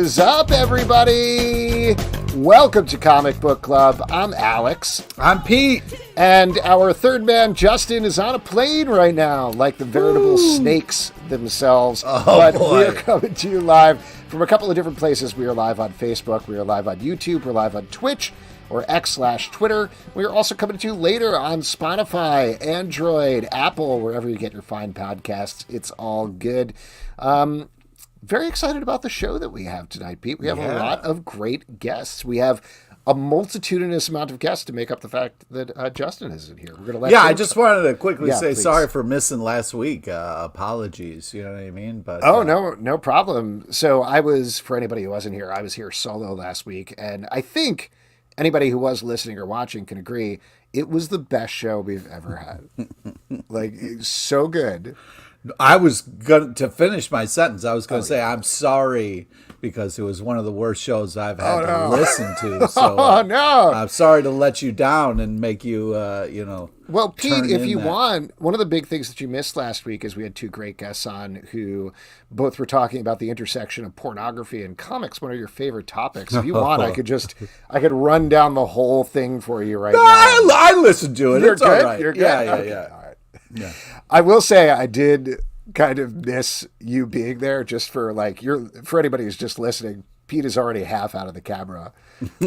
is up, everybody? Welcome to Comic Book Club. I'm Alex. I'm Pete. And our third man, Justin, is on a plane right now, like the veritable snakes themselves. But we're coming to you live from a couple of different places. We are live on Facebook. We are live on YouTube. We're live on Twitch, or X/Twitter. We are also coming to you later on Spotify, Android, Apple, wherever you get your fine podcasts. It's all good. Very excited about the show that we have tonight, Pete. We have a lot of great guests. We have a multitudinous amount of guests to make up the fact that Justin isn't here. We're going to let I just wanted to quickly say please. Sorry for missing last week. Apologies, you know what I mean? But no problem. So I was, for anybody who wasn't here, I was here solo last week, and I think anybody who was listening or watching can agree it was the best show we've ever had. Like, so good. I was going to finish my sentence. I was going to say I'm sorry because it was one of the worst shows I've had to listen to. So I'm sorry to let you down and make you, Well, Pete, if you want, one of the big things that you missed last week is we had two great guests on who both were talking about the intersection of pornography and comics, one of your favorite topics. If you want, I could run down the whole thing for you right now. I listened to it. It's good? all right. You're good? Yeah. Okay. All right. Yeah. I will say I did kind of miss you being there just for for anybody who's just listening. Pete is already half out of the camera,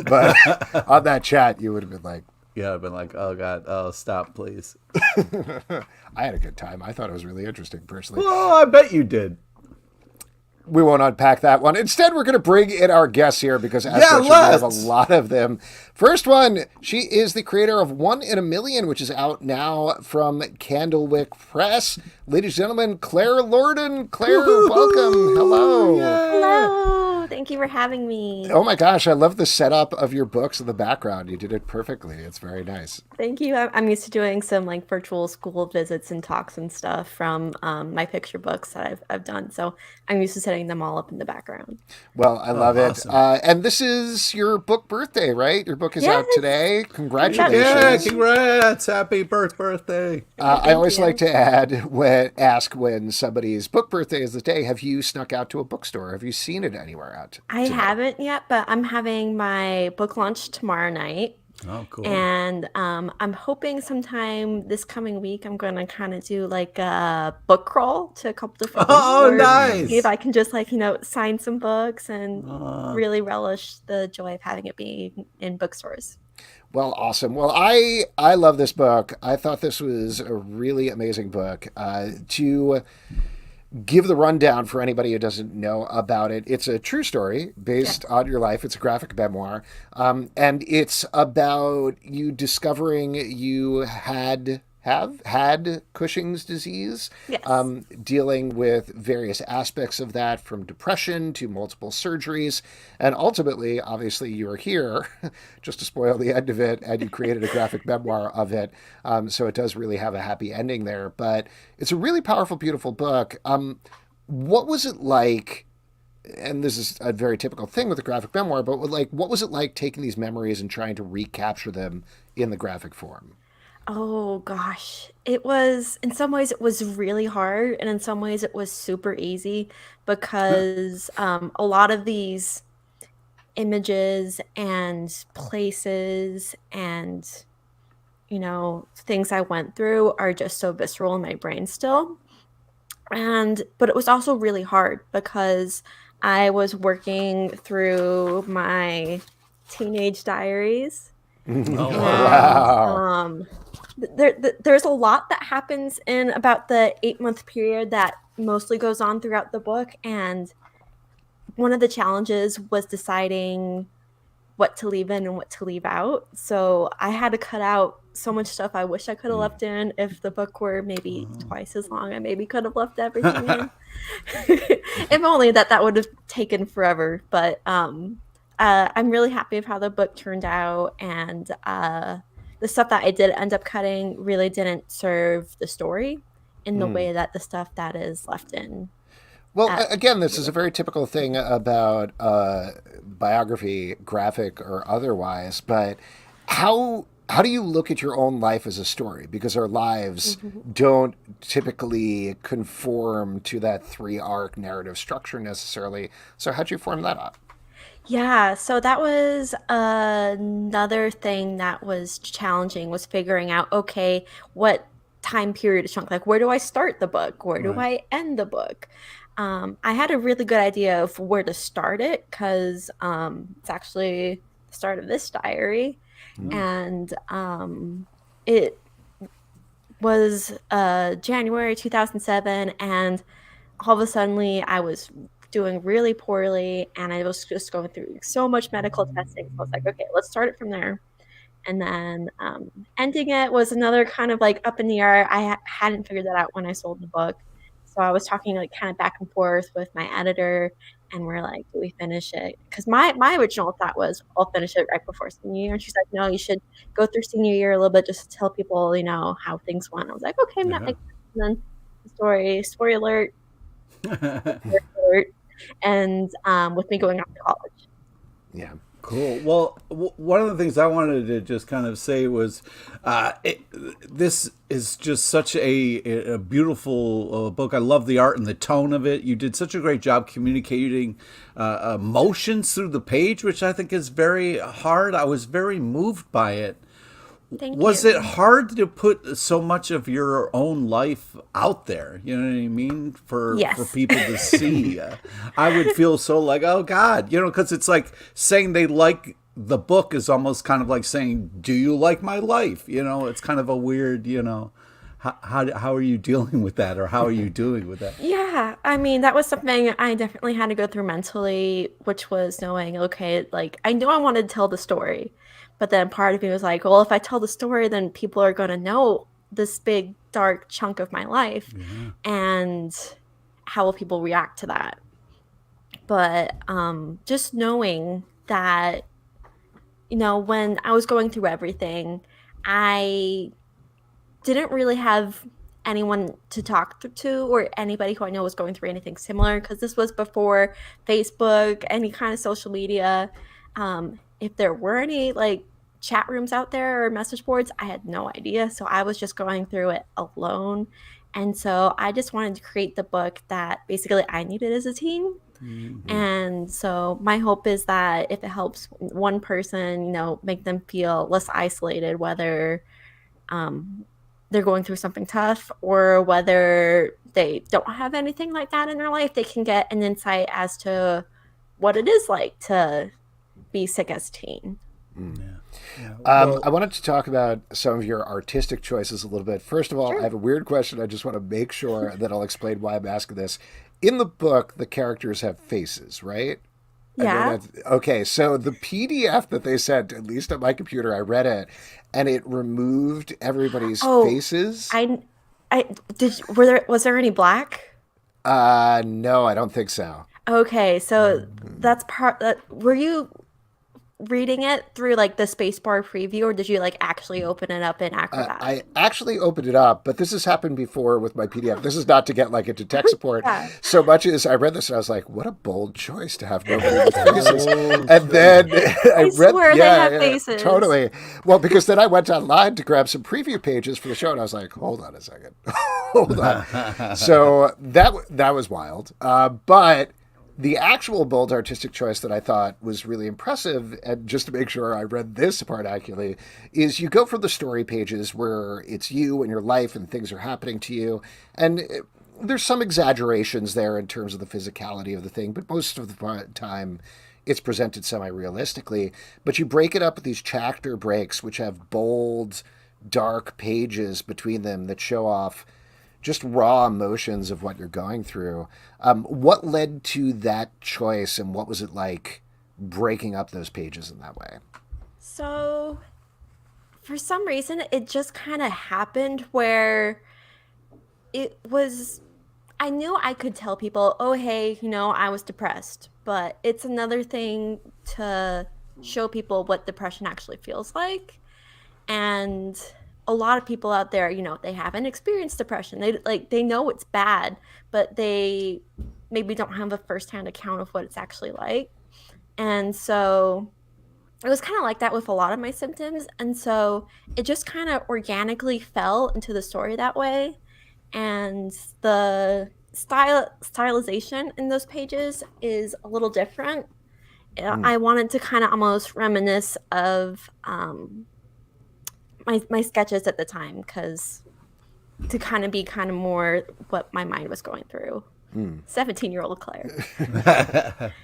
but on that chat, you would have been like, yeah, I've been like, oh God, oh stop, please. I had a good time. I thought it was really interesting, personally. Well, I bet you did. We won't unpack that one. Instead, we're going to bring in our guests here because, as mentioned, we have a lot of them. First one, she is the creator of 1 in a Million, which is out now from Candlewick Press. Ladies and gentlemen, Claire Lordon. Claire, welcome. Hello. Yay. Hello. Thank you for having me. Oh my gosh, I love the setup of your books in the background. You did it perfectly. It's very nice. Thank you. I'm used to doing some virtual school visits and talks and stuff from my picture books that I've done. So I'm used to setting them all up in the background. Well, I love it. Awesome. And this is your book birthday, right? Your book is out today. Congratulations. Yeah, congrats. Happy birthday. I always like to ask when somebody's book birthday is the day, have you snuck out to a bookstore? Have you seen it anywhere out I haven't yet, but I'm having my book launch tomorrow night. Oh, cool. And I'm hoping sometime this coming week I'm going to kind of do a book crawl to a couple different bookstores. Nice. See if I can just sign some books and really relish the joy of having it be in bookstores. Well, awesome. Well, I love this book. I thought this was a really amazing book. To give the rundown for anybody who doesn't know about it, it's a true story based on your life. It's a graphic memoir. And it's about you discovering you have had Cushing's disease, dealing with various aspects of that, from depression to multiple surgeries. And ultimately, obviously, you are here, just to spoil the end of it, and you created a graphic memoir of it. So it does really have a happy ending there. But it's a really powerful, beautiful book. What was it like? And this is a very typical thing with a graphic memoir, but what was it like taking these memories and trying to recapture them in the graphic form? Oh gosh, in some ways it was really hard, and in some ways it was super easy because a lot of these images and places and things I went through are just so visceral in my brain still. But it was also really hard because I was working through my teenage diaries. Wow. There's a lot that happens in about the 8-month period that mostly goes on throughout the book, and one of the challenges was deciding what to leave in and what to leave out. So I had to cut out so much stuff I wish I could have left in. If the book were maybe twice as long, I maybe could have left everything in. If only that would have taken forever. But I'm really happy with how the book turned out, and the stuff that I did end up cutting really didn't serve the story in the way that the stuff that is left in. Well, again, this is a very typical thing about biography, graphic or otherwise, but how do you look at your own life as a story? Because our lives don't typically conform to that 3-arc narrative structure necessarily. So how'd you form that up? Yeah, so that was another thing that was challenging, was figuring out, okay, what time period is chunk? Like, where do I start the book? Where do Right. I end the book? I had a really good idea of where to start it, because it's actually the start of this diary. And it was January 2007, and all of a sudden I was doing really poorly, and I was just going through so much medical testing. So I was like, okay, let's start it from there. And then ending it was another kind of like up in the air. I hadn't figured that out when I sold the book. So I was talking like kind of back and forth with my editor, and we're like, do we finish it? Because my original thought was, I'll finish it right before senior year. And she's like, no, you should go through senior year a little bit just to tell people, how things went. I was like, okay, that Yeah. makes sense. And then story alert, alert, and with me going off to college. Yeah. Cool. Well, one of the things I wanted to just kind of say was, this is just such a beautiful book. I love the art and the tone of it. You did such a great job communicating emotions through the page, which I think is very hard. I was very moved by it. Thank Was you. it hard to put so much of your own life out there? You know what I mean? For Yes. people to see. I would feel so like, oh God, because it's like saying they like the book is almost kind of like saying, do you like my life? It's kind of a weird, how are you dealing with that, or how are you doing with that? Yeah, I mean, that was something I definitely had to go through mentally, which was knowing, okay, like I knew I wanted to tell the story, but then part of me was like, well, if I tell the story, then people are going to know this big dark chunk of my life, and how will people react to that? But just knowing that, when I was going through everything, I didn't really have anyone to talk to, or anybody who I know was going through anything similar, because this was before Facebook, any kind of social media. If there were any like chat rooms out there or message boards, I had no idea. So I was just going through it alone. And so I just wanted to create the book that basically I needed as a teen. And so my hope is that if it helps one person, make them feel less isolated, whether um, they're going through something tough or whether they don't have anything like that in their life, they can get an insight as to what it is like to be sick as a teen. Yeah. Well, I wanted to talk about some of your artistic choices a little bit. First of all, I Sure. have a weird question. I just want to make sure that I'll explain why I'm asking this. In the book, the characters have faces, right? I know Yeah. that. Okay, so the PDF that they sent, at least on my computer, I read it, and it removed everybody's Oh, faces. I, I did. Was there any black? No, I don't think so. Okay, so that's part. Were you reading it through like the spacebar preview, or did you like actually open it up in Acrobat? I actually opened it up, but this has happened before with my PDF. This is not to get like into tech support Yeah. so much as I read this and I was like, what a bold choice to have nobody with faces. oh, And then I I read, swear they yeah, have yeah, faces. totally. Well, because then I went online to grab some preview pages for the show and I was like, hold on a second. Hold on. So that was wild. But the actual bold artistic choice that I thought was really impressive, and just to make sure I read this part accurately, is you go from the story pages where it's you and your life and things are happening to you, and there's some exaggerations there in terms of the physicality of the thing, but most of the time it's presented semi-realistically. But you break it up with these chapter breaks, which have bold, dark pages between them that show off just raw emotions of what you're going through. What led to that choice, and what was it like breaking up those pages in that way? So for some reason, it just kind of happened where it was. I knew I could tell people, oh, hey, I was depressed. But it's another thing to show people what depression actually feels like. And a lot of people out there, they haven't experienced depression. They know it's bad, but they maybe don't have a firsthand account of what it's actually like. And so it was kind of like that with a lot of my symptoms. And so it just kind of organically fell into the story that way. And the stylization in those pages is a little different. I wanted to kind of almost reminisce of my sketches at the time, because to kind of be kind of more what my mind was going through. 17-year-old Claire.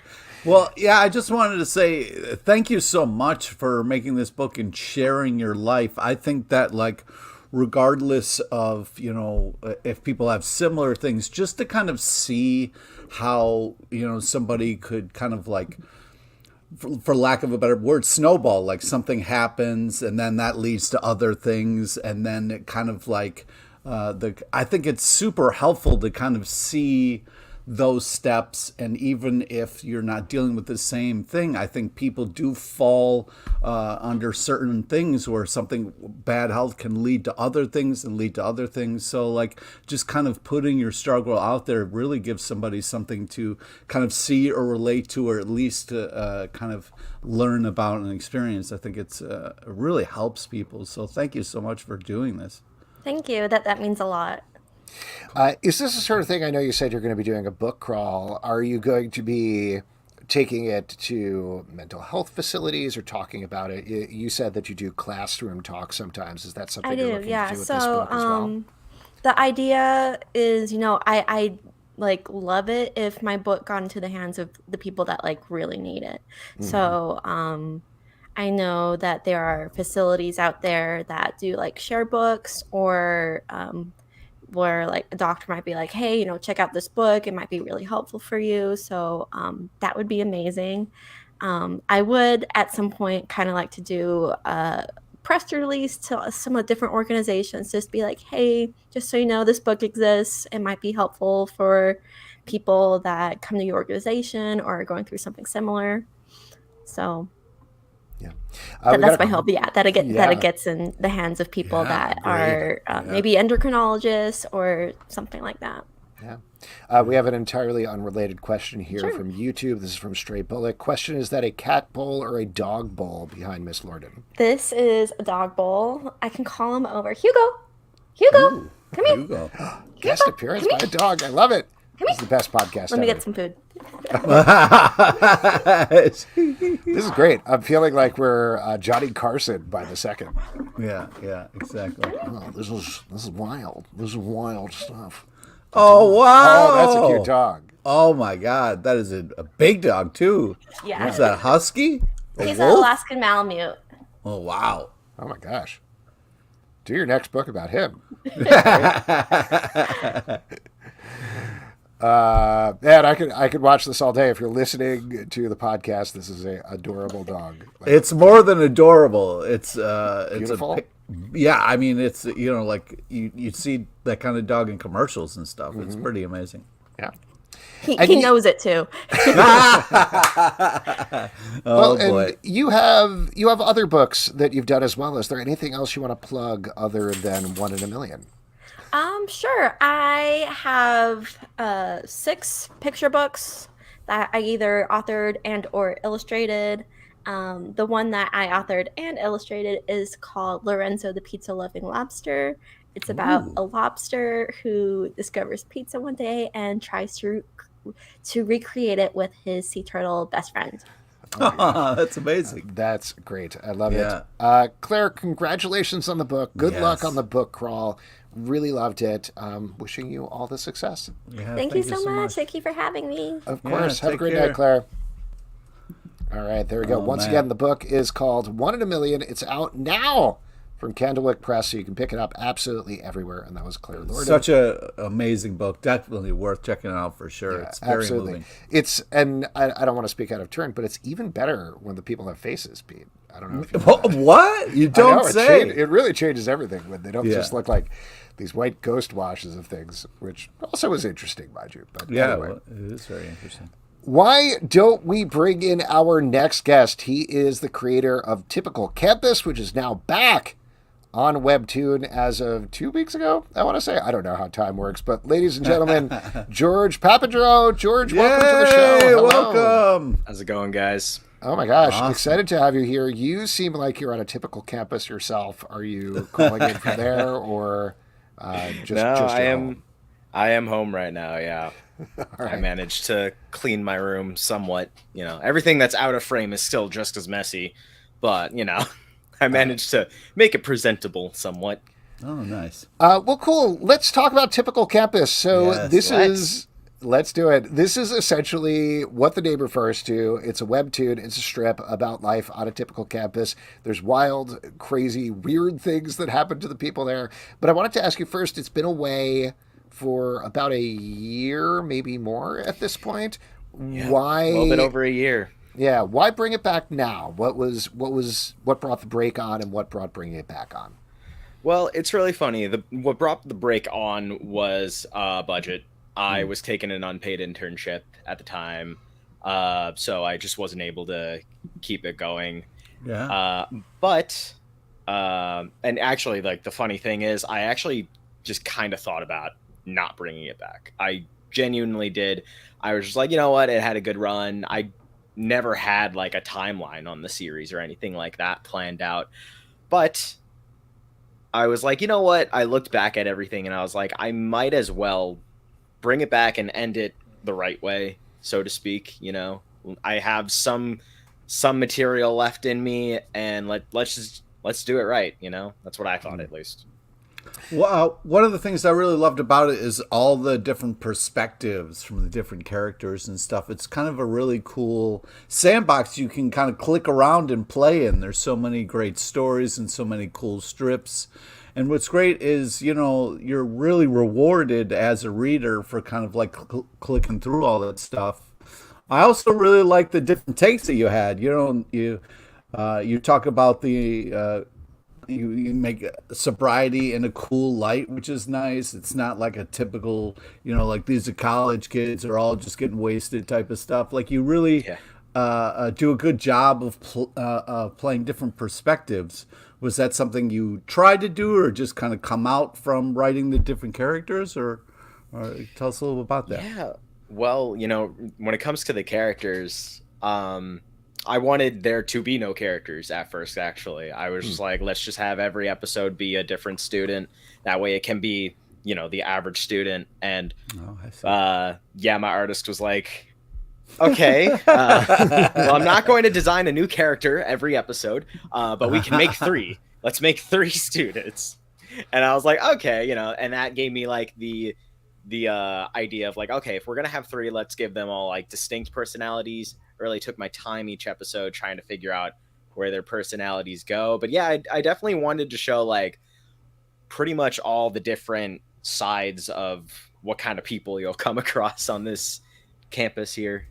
Well, yeah, I just wanted to say thank you so much for making this book and sharing your life. I think that, like, regardless of, you know, if people have similar things, just to kind of see how, you know, somebody could kind of, like, for lack of a better word, snowball, like something happens and then that leads to other things, and then it kind of like I think it's super helpful to kind of see those steps. And even if you're not dealing with the same thing, I think people do fall under certain things where something bad health can lead to other things and lead to other things. So like just kind of putting your struggle out there really gives somebody something to kind of see or relate to, or at least to kind of learn about and experience. I think it really helps people. So thank you so much for doing this. Thank you. That means a lot. Is this the sort of thing, I know you said you're going to be doing a book crawl. Are you going to be taking it to mental health facilities or talking about it? You said that you do classroom talk sometimes. Is that something you're looking to do with this book as well? The idea is, you know, I like love it if my book got into the hands of the people that like really need it. So I know that there are facilities out there that do like share books, or where like a doctor might be like, hey, you know, check out this book, it might be really helpful for you. So that would be amazing. I would at some point kind of like to do a press release to some of the different organizations, just be like, hey, just so you know, this book exists, it might be helpful for people that come to your organization or are going through something similar. So yeah, that's my hope. Yeah, that it gets in the hands of people that are maybe endocrinologists or something like that. Yeah. We have an entirely unrelated question here from YouTube. This is from Stray Bullock. Question: is that a cat bowl or a dog bowl behind Miss Lordon? This is a dog bowl. I can call him over. Hugo! Ooh, come here. Hugo. Guest appearance by a dog. I love it. This is the best podcast Let me ever. get some food. This is great. I'm feeling like we're Johnny Carson by the second. Yeah, exactly. Oh, this is wild. This is wild stuff. Oh, wow. Oh, that's a cute dog. Oh, my God. That is a big dog, too. Yeah. Is that a husky? He's an Alaskan Malamute. Oh, wow. Oh, my gosh. Do your next book about him. Man, I could watch this all day. If you're listening to the podcast, this is an adorable dog. Like, it's more than adorable. It's beautiful. Yeah, I mean, it's, you know, like you see that kind of dog in commercials and stuff. It's pretty amazing. Yeah. He knows it too. Oh boy. And you have other books that you've done as well. Is there anything else you want to plug other than One in a Million? Sure. I have 6 picture books that I either authored and or illustrated. The one that I authored and illustrated is called Lorenzo the Pizza Loving Lobster. It's about a lobster who discovers pizza one day and tries to recreate it with his sea turtle best friend. Oh, that's amazing. That's great. I love it. Claire, congratulations on the book. Good luck on the book crawl. Really loved it. Wishing you all the success. Yeah, Thank you so much. Thank you for having me. Of course. Have a great care. night, Claire. All right, there we go. Once man. again, the book is called One in a Million. It's out now from Candlewick Press, so you can pick it up absolutely everywhere. And that was Claire Lordon. Such a amazing book. Definitely worth checking it out for sure. Yeah, it's very absolutely moving. It's, and I don't want to speak out of turn, but it's even better when the people have faces, Pete. I don't know if you know that. What? You don't say. It really changes everything when they don't just look like these white ghost washes of things, which also is interesting, mind you. But anyway. Well, it is very interesting. Why don't we bring in our next guest? He is the creator of Typical Campus, which is now back on Webtoon as of 2 weeks ago, I want to say. I don't know how time works, but ladies and gentlemen, George Papandreou. George, welcome to the show. Hello. Welcome. How's it going, guys? Oh my gosh, Awesome. Excited to have you here. You seem like you're on a Typical Campus yourself. Are you calling in from there or just No, your I am. home? I am home right now. Yeah. Right. I managed to clean my room somewhat. Everything that's out of frame is still just as messy, but I managed to make it presentable somewhat. Oh, nice. Well, cool. Let's talk about Typical Campus. So Yes, let's do it. This is essentially what the name refers to. It's a webtoon. It's a strip about life on a typical campus. There's wild, crazy, weird things that happen to the people there. But I wanted to ask you first, it's been away for about a year, maybe more at this point. Yeah, Why? a little bit over a year. Yeah. Why bring it back now? What brought the break on, and what brought bringing it back on? Well, it's really funny. What brought the break on was budget. I was taking an unpaid internship at the time, so I just wasn't able to keep it going. Yeah. And actually, like, the funny thing is, I actually just kind of thought about not bringing it back. I genuinely did. I was just like, you know what? It had a good run. I never had like a timeline on the series or anything like that planned out, but I was like, you know what? I looked back at everything and I was like, I might as well bring it back and end it the right way, so to speak. I have some material left in me, and let's do it right. That's what I thought, at least. Well, one of the things I really loved about it is all the different perspectives from the different characters and stuff. It's kind of a really cool sandbox you can kind of click around and play in. There's so many great stories and so many cool strips. And what's great is, you're really rewarded as a reader for kind of like clicking through all that stuff. I also really like the different takes that you had. You talk about the you make sobriety in a cool light, which is nice. It's not like a typical, like these college kids are all just getting wasted type of stuff. Like you really do a good job of playing different perspectives. Was that something you tried to do, or just kind of come out from writing the different characters, or tell us a little bit about that? Yeah. Well, when it comes to the characters, I wanted there to be no characters at first, actually. I was just like, let's just have every episode be a different student. That way it can be, the average student. And my artist was like, okay, well, I'm not going to design a new character every episode, but we can make 3. Let's make 3 students. And I was like, okay, and that gave me like the idea of like, okay, if we're going to have 3, let's give them all like distinct personalities. Really took my time each episode trying to figure out where their personalities go. But yeah, I definitely wanted to show like pretty much all the different sides of what kind of people you'll come across on this campus here.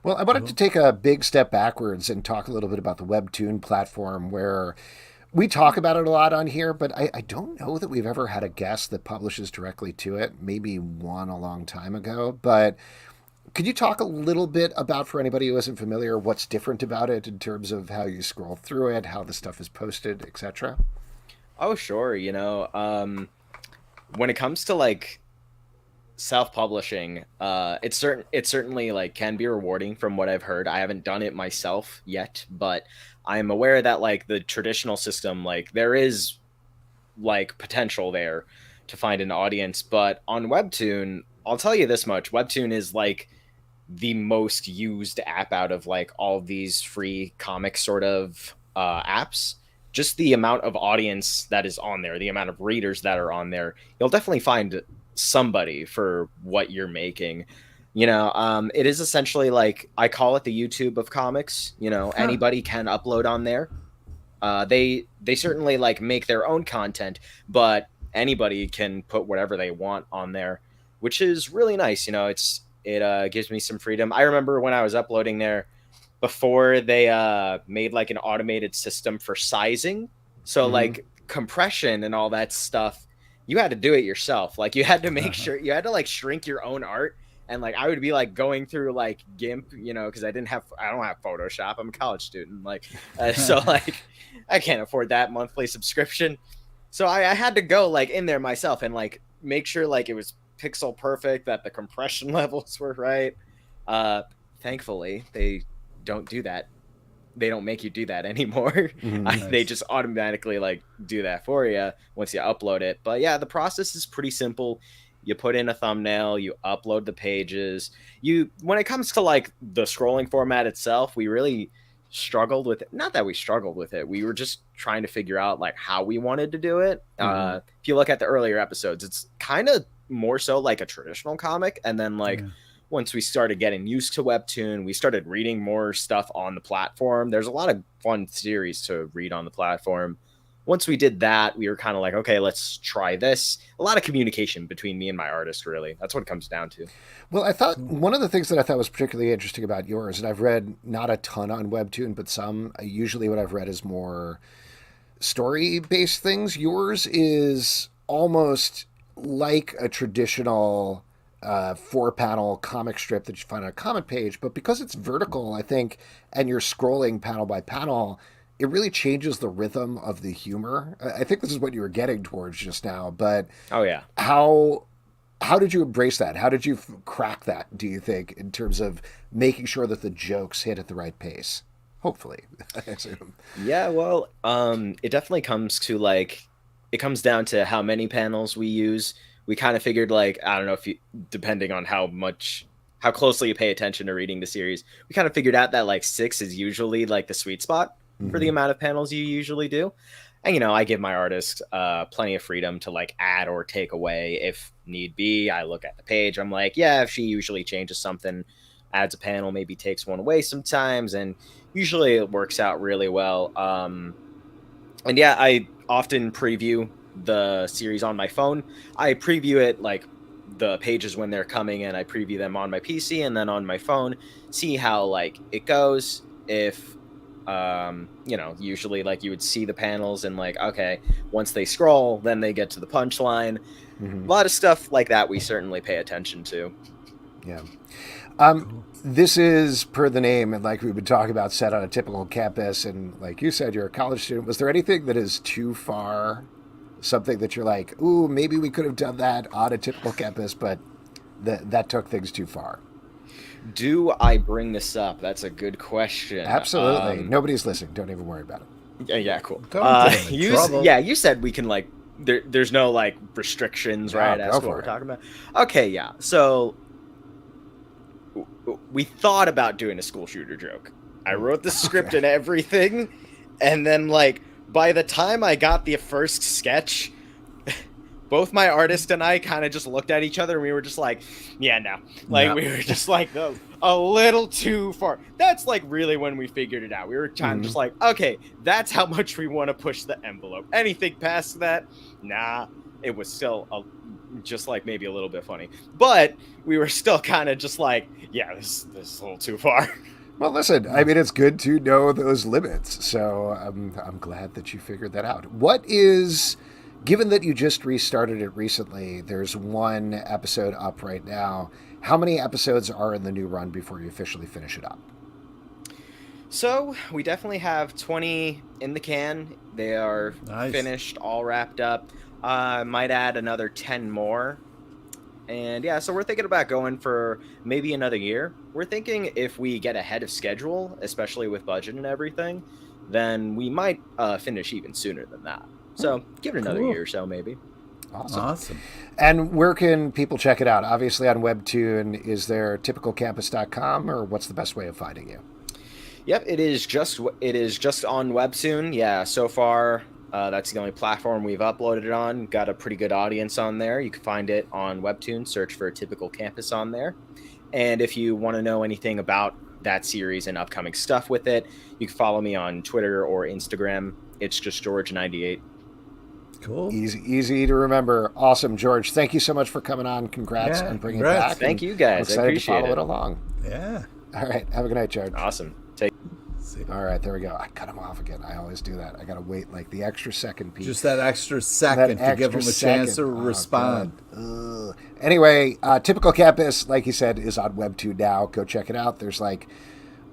Well, I wanted to take a big step backwards and talk a little bit about the Webtoon platform, where we talk about it a lot on here, but I don't know that we've ever had a guest that publishes directly to it. Maybe one a long time ago, but could you talk a little bit about, for anybody who isn't familiar, what's different about it in terms of how you scroll through it, how the stuff is posted, etc.? Oh, sure. When it comes to like self-publishing, it certainly like can be rewarding from what I've heard. I haven't done it myself yet, but I'm aware that like the traditional system, like there is like potential there to find an audience. But on Webtoon, I'll tell you this much: Webtoon is like the most used app out of like all these free comic sort of apps. Just the amount of audience that is on there, the amount of readers that are on there, you'll definitely find somebody for what you're making. It is essentially like, I call it the YouTube of comics. Anybody can upload on there. They certainly like make their own content, but anybody can put whatever they want on there, which is really nice. It gives me some freedom. I remember when I was uploading there, before they made like an automated system for sizing, so like compression and all that stuff, you had to do it yourself. Like you had to make sure you had to like shrink your own art. And like I would be like going through like GIMP, because I don't have Photoshop. I'm a college student, so like I can't afford that monthly subscription. So I had to go like in there myself and like make sure like it was pixel perfect, that the compression levels were right. Thankfully, they don't do that. They don't make you do that anymore. Nice. They just automatically like do that for you once you upload it. But yeah, the process is pretty simple. You put in a thumbnail, you upload the pages. When it comes to like the scrolling format itself, we really struggled with it. Not that we struggled with it. We were just trying to figure out like how we wanted to do it. If you look at the earlier episodes, it's kind of more so like a traditional comic. And then like once we started getting used to Webtoon, we started reading more stuff on the platform. There's a lot of fun series to read on the platform. Once we did that, we were kind of like, okay, let's try this. A lot of communication between me and my artist, really. That's what it comes down to. Well, I thought one of the things that I thought was particularly interesting about yours, and I've read not a ton on Webtoon, but some, usually what I've read is more story-based things. Yours is almost like a traditional 4-panel comic strip that you find on a comic page, but because it's vertical, I think, and you're scrolling panel by panel, it really changes the rhythm of the humor. I think this is what you were getting towards just now, but oh yeah, how did you embrace that? How did you crack that, do you think, in terms of making sure that the jokes hit at the right pace? Hopefully. I assume. Yeah, well, it definitely comes to like, it comes down to how many panels we use. We kind of figured like, I don't know if you, depending on how closely you pay attention to reading the series, we kind of figured out that like 6 is usually like the sweet spot for the amount of panels you usually do. And, you know, I give my artist plenty of freedom to like add or take away if need be. I look at the page. I'm like, yeah, if she usually changes something, adds a panel, maybe takes one away sometimes. And usually it works out really well. And yeah, I often preview the series on my phone. I preview it like the pages when they're coming in. I preview them on my PC and then on my phone, see how like it goes. If you know, usually like you would see the panels and like, okay, once they scroll, then they get to the punchline. A lot of stuff like that we certainly pay attention to. Yeah. This is, per the name, and like we've been talking about, set on a typical campus, and like you said, you're a college student. Was there anything that is too far? Something that you're like, ooh, maybe we could have done that on a typical campus, but that took things too far? Do I bring this up? That's a good question. Absolutely. Nobody's listening. Don't even worry about it. Yeah, cool. Trouble. You said we can like, there's no like restrictions, right? As to what we're talking about. Okay, yeah. So we thought about doing a school shooter joke. I wrote the script and everything, and then like by the time I got the first sketch, both my artist and I kind of just looked at each other and we were just like, yeah, no. Like, we were just like, a little too far. That's like really when we figured it out. We were kind of just like, okay, that's how much we want to push the envelope. Anything past that, nah. It was still just like maybe a little bit funny. But we were still kind of just like, yeah, this is a little too far. Well, listen, I mean, it's good to know those limits. So I'm glad that you figured that out. What is... Given that you just restarted it recently, there's one episode up right now. How many episodes are in the new run before you officially finish it up? So we definitely have 20 in the can. They are finished, all wrapped up. Might add another 10 more. And yeah, so we're thinking about going for maybe another year. We're thinking if we get ahead of schedule, especially with budget and everything, then we might finish even sooner than that. So give it another year or so, maybe. Awesome. And where can people check it out? Obviously on Webtoon. Is there typicalcampus.com, or what's the best way of finding you? Yep, it is just on Webtoon. Yeah, so far that's the only platform we've uploaded it on. Got a pretty good audience on there. You can find it on Webtoon. Search for Typical Campus on there. And if you want to know anything about that series and upcoming stuff with it, you can follow me on Twitter or Instagram. It's just George98. Cool. Easy to remember. Awesome, George. Thank you so much for coming on. Congrats on bringing it back. Thank you, guys. I'm excited to follow it along. Yeah. All right. Have a good night, George. Awesome. All right. There we go. I cut him off again. I always do that. I got to wait like the extra second piece. Just that extra second to give him a chance to respond. Anyway, Typical Campus, like you said, is on Webtoon now. Go check it out. There's like,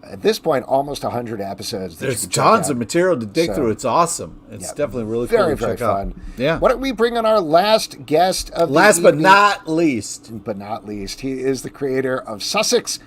at this point, almost 100 episodes. There's tons of material to dig through. It's awesome. It's definitely really cool to check out. Yeah. Why don't we bring on our last guest of the last but evening? not least. But not least. He is the creator of Sussex,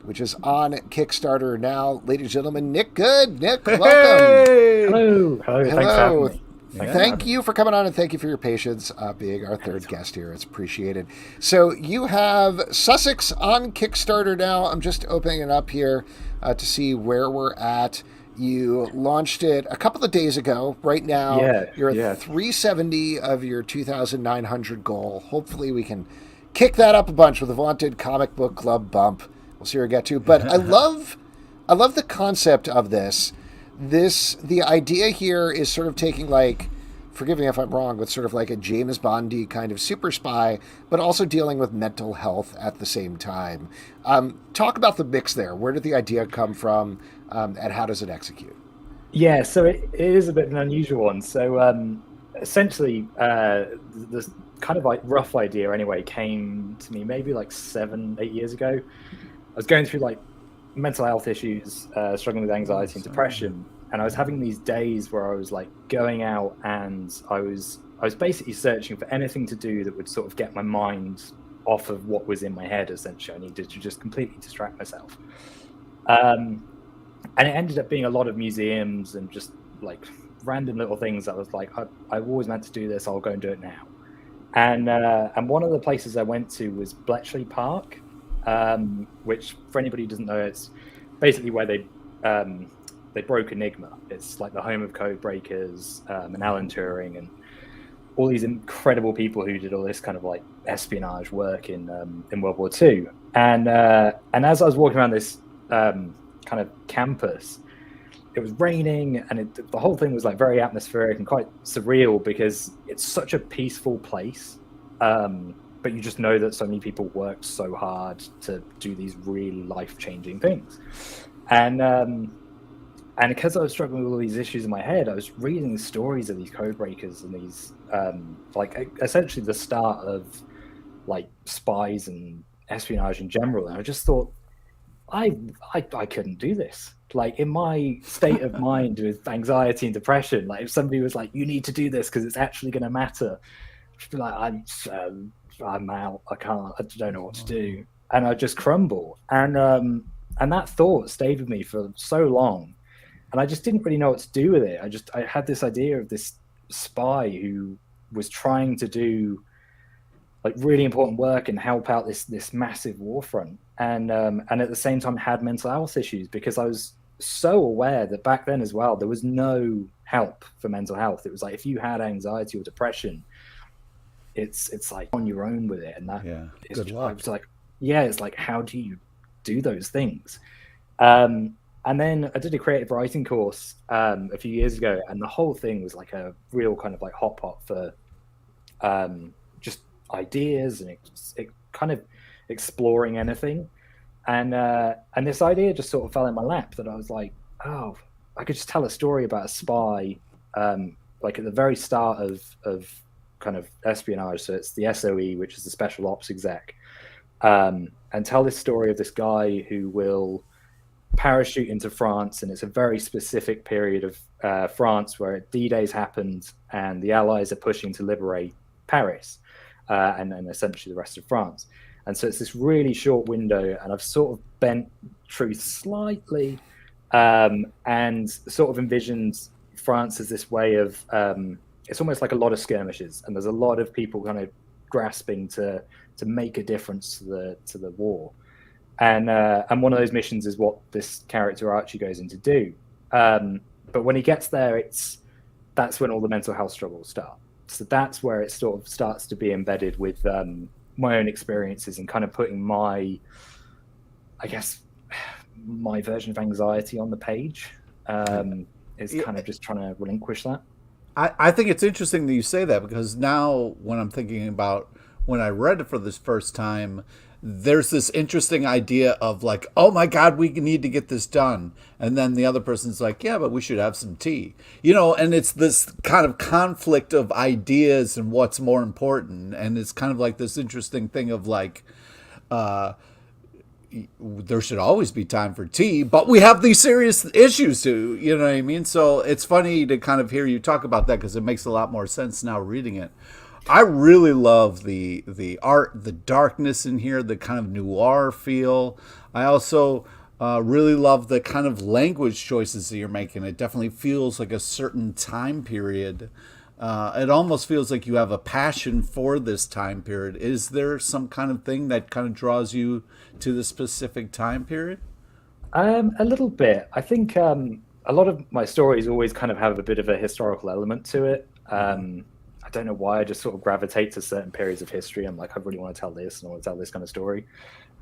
which is on Kickstarter now. Ladies and gentlemen, Nick Goode. Nick, welcome. Hello. Thanks for having me. Thank you for coming on, and thank you for your patience being our third guest here. It's appreciated. So you have Sussex on Kickstarter now. I'm just opening it up here to see where we're at. You launched it a couple of days ago. Right now, you're at 370 of your 2,900 goal. Hopefully we can kick that up a bunch with a vaunted comic book club bump. We'll see where we get to. But I love the concept of this. The idea here is sort of taking, like, forgive me if I'm wrong, but sort of like a James Bondy kind of super spy, but also dealing with mental health at the same time. Talk about the mix there. Where did the idea come from, and how does it execute? Yeah, so it is a bit of an unusual one. So essentially, the kind of like rough idea anyway came to me maybe like 7-8 years ago. I was going through like mental health issues, struggling with anxiety and depression, and I was having these days where I was like going out and I was basically searching for anything to do that would sort of get my mind off of what was in my head. Essentially, I needed to just completely distract myself, and it ended up being a lot of museums and just like random little things that I was like, I've always meant to do this, I'll go and do it now. And one of the places I went to was Bletchley Park, which, for anybody who doesn't know, it's basically where they broke Enigma. It's like the home of code breakers, and Alan Turing and all these incredible people who did all this kind of like espionage work in World War II. And as I was walking around this kind of campus, it was raining, and the whole thing was like very atmospheric and quite surreal because it's such a peaceful place. But you just know that so many people worked so hard to do these really life-changing things. And because I was struggling with all these issues in my head, I was reading the stories of these code breakers and these like essentially the start of like spies and espionage in general. And I just thought, I couldn't do this. Like, in my state of mind with anxiety and depression, like if somebody was like, you need to do this because it's actually going to matter, I'd be like, I'm out. I can't. I don't know what to do, and I just crumble. And that thought stayed with me for so long, and I just didn't really know what to do with it. I had this idea of this spy who was trying to do like really important work and help out this massive war front, and at the same time had mental health issues, because I was so aware that back then as well there was no help for mental health. It was like if you had anxiety or depression, it's like on your own with it, and that good luck. I was like, it's like, how do you do those things? And then I did a creative writing course a few years ago, and the whole thing was like a real kind of like hot pot for just ideas and it kind of exploring anything. And this idea just sort of fell in my lap, that I was like, oh, I could just tell a story about a spy, like at the very start of kind of espionage. So it's the SOE, which is the special ops exec, and tell this story of this guy who will parachute into France, and it's a very specific period of France where D-Day's happened and the Allies are pushing to liberate Paris, and then essentially the rest of France. And so it's this really short window, and I've sort of bent truth slightly, and sort of envisioned France as this way of, it's almost like a lot of skirmishes, and there's a lot of people kind of grasping to make a difference to the war. And one of those missions is what this character Archie goes in to do. But when he gets there, that's when all the mental health struggles start. So that's where it sort of starts to be embedded with my own experiences, and kind of putting my version of anxiety on the page. Is kind of just trying to relinquish that. I think it's interesting that you say that, because now when I'm thinking about when I read it for this first time, there's this interesting idea of like, oh my God, we need to get this done. And then the other person's like, yeah, but we should have some tea, and it's this kind of conflict of ideas and what's more important. And it's kind of like this interesting thing of like, there should always be time for tea, but we have these serious issues too, you know what I mean? So it's funny to kind of hear you talk about that, because it makes a lot more sense now reading it. I really love the art, the darkness in here, the kind of noir feel. I also really love the kind of language choices that you're making. It definitely feels like a certain time period. it almost feels like you have a passion for this time period. Is there some kind of thing that kind of draws you to the specific time period? A little bit. I think a lot of my stories always kind of have a bit of a historical element to it. I don't know why, I just sort of gravitate to certain periods of history. I'm like, I really want to tell this, and I want to tell this kind of story.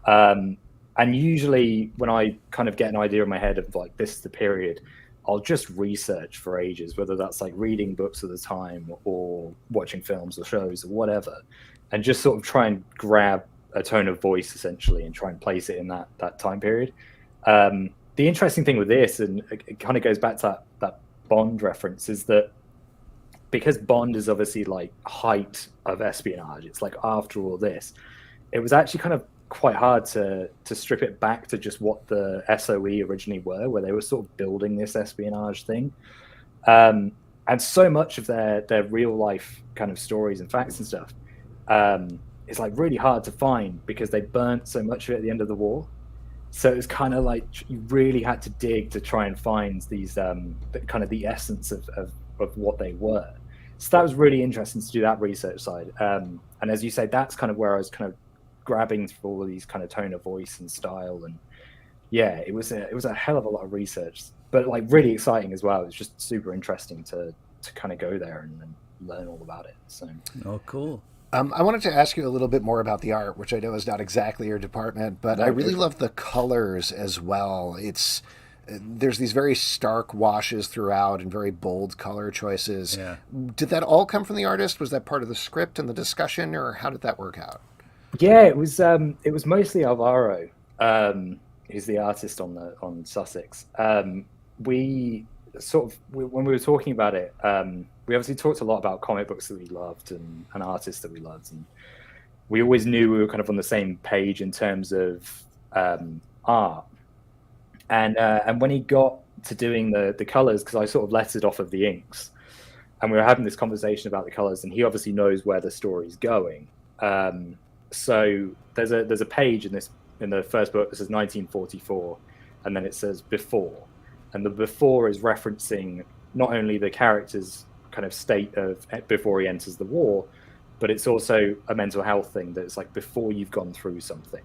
And usually when I kind of get an idea in my head of like, this is the period, I'll just research for ages, whether that's like reading books at the time or watching films or shows or whatever, and just sort of try and grab a tone of voice essentially and try and place it in that time period. The interesting thing with this, and it kind of goes back to that Bond reference, is that because Bond is obviously like height of espionage, it's like after all this, it was actually kind of quite hard to strip it back to just what the SOE originally were, where they were sort of building this espionage thing. And so much of their real life kind of stories and facts and stuff is like really hard to find because they burnt so much of it at the end of the war. So it's kind of like you really had to dig to try and find these kind of the essence of what they were. So that was really interesting to do that research side. And as you say, that's kind of where I was kind of grabbing through all of these kind of tone of voice and style. And yeah, it was a hell of a lot of research, but like really exciting as well. It was just super interesting to kind of go there and learn all about it. So oh, cool. I wanted to ask you a little bit more about the art, which I know is not exactly your department, but I really love the colors as well. There's these very stark washes throughout and very bold color choices. Yeah. Did that all come from the artist? Was that part of the script and the discussion, or how did that work out? Yeah, it was mostly Alvaro, who's the artist on Sussex. We when we were talking about it, we obviously talked a lot about comic books that we loved and artists that we loved, and we always knew we were kind of on the same page in terms of art. And when he got to doing the colors, because I sort of let it off of the inks, and we were having this conversation about the colors, and he obviously knows where the story's going. So there's a page in the first book that says 1944, and then it says before, and the before is referencing not only the character's kind of state of before he enters the war, but it's also a mental health thing that it's like before you've gone through something.